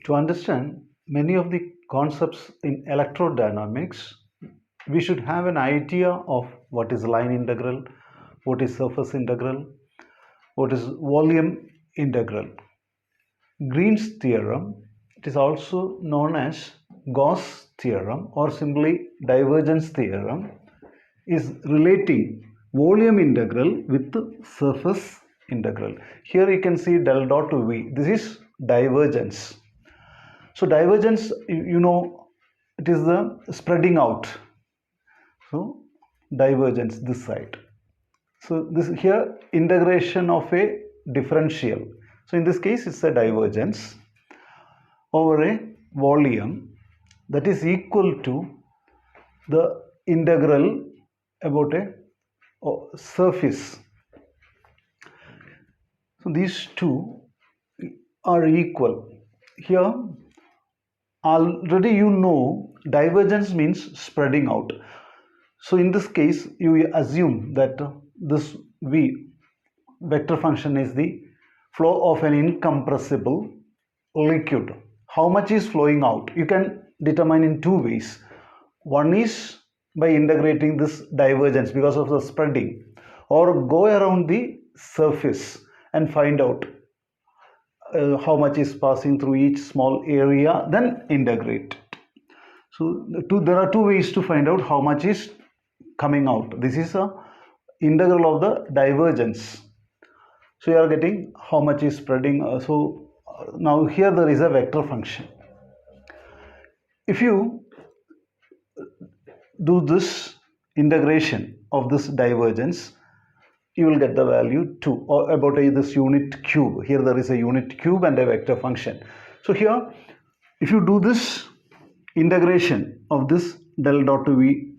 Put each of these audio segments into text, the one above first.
To understand many of the concepts in electrodynamics, we should have an idea of what is line integral, what is surface integral, what is volume integral. Green's theorem, it is also known as Gauss theorem or simply divergence theorem, is relating volume integral with surface integral. Here you can see del dot V. This is divergence. So divergence, it is the spreading out. So divergence this side. So this here integration of a differential. So in this case it's a divergence over a volume that is equal to the integral about a surface. So these two are equal. Here already divergence means spreading out. So in this case you assume that this V vector function is the flow of an incompressible liquid. How much is flowing out? You can determine in two ways. One is by integrating this divergence because of the spreading, or go around the surface and find out how much is passing through each small area, then integrate. So there are two ways to find out how much is coming out. This is a integral of the divergence. So you are getting how much is spreading. Now here there is a vector function. If you do this integration of this divergence, you will get the value 2, or about this unit cube. Here there is a unit cube and a vector function. So here if you do this integration of this del dot V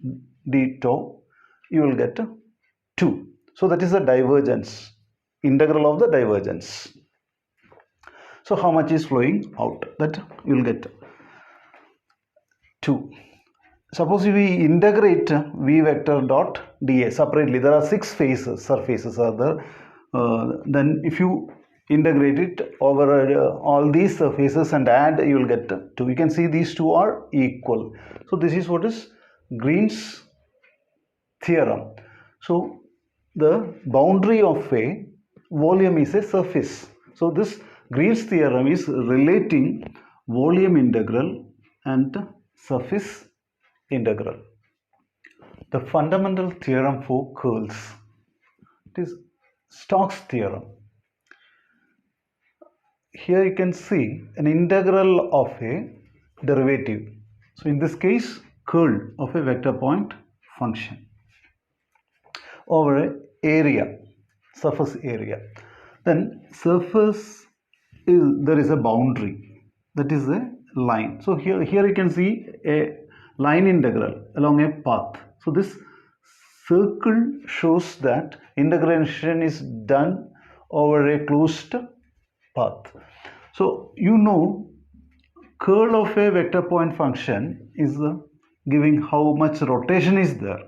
d tau, you will get 2. So that is the divergence, integral of the divergence. So how much is flowing out? That you will get 2. Suppose we integrate V vector dot dA separately. There are 6 surfaces are there. Then if you integrate it over all these surfaces and add, you will get 2. You can see these two are equal. So this is what is Green's theorem. So the boundary of a volume is a surface. So this Green's theorem is relating volume integral and surface integral. The fundamental theorem for curls, it is Stokes theorem. Here you can see an integral of a derivative. So in this case, curl of a vector point function over a area, surface area. Then surface there is a boundary, that is a line. So here you can see a line integral along a path. So this circle shows that integration is done over a closed path. So curl of a vector point function is giving how much rotation is there.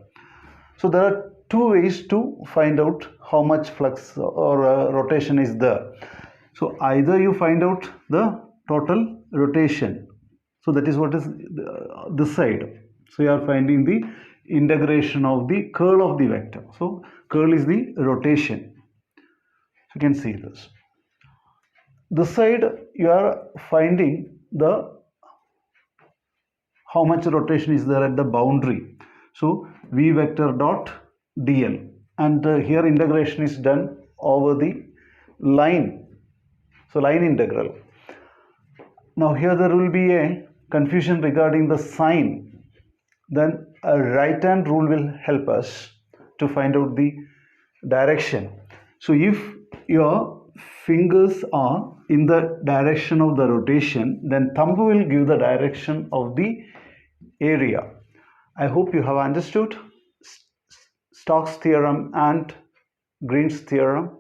So there are two ways to find out how much flux or rotation is there. So either you find out the total rotation. So that is what is this side. So you are finding the integration of the curl of the vector. So curl is the rotation. You can see this. This side you are finding the how much rotation is there at the boundary. So V vector dot dl, and here integration is done over the line. So line integral. Now here there will be a confusion regarding the sign. Then a right hand rule will help us to find out the direction. So if your fingers are in the direction of the rotation, then thumb will give the direction of the area. I hope you have understood Stokes theorem and Green's theorem.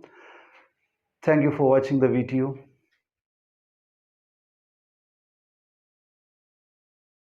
Thank you for watching the video.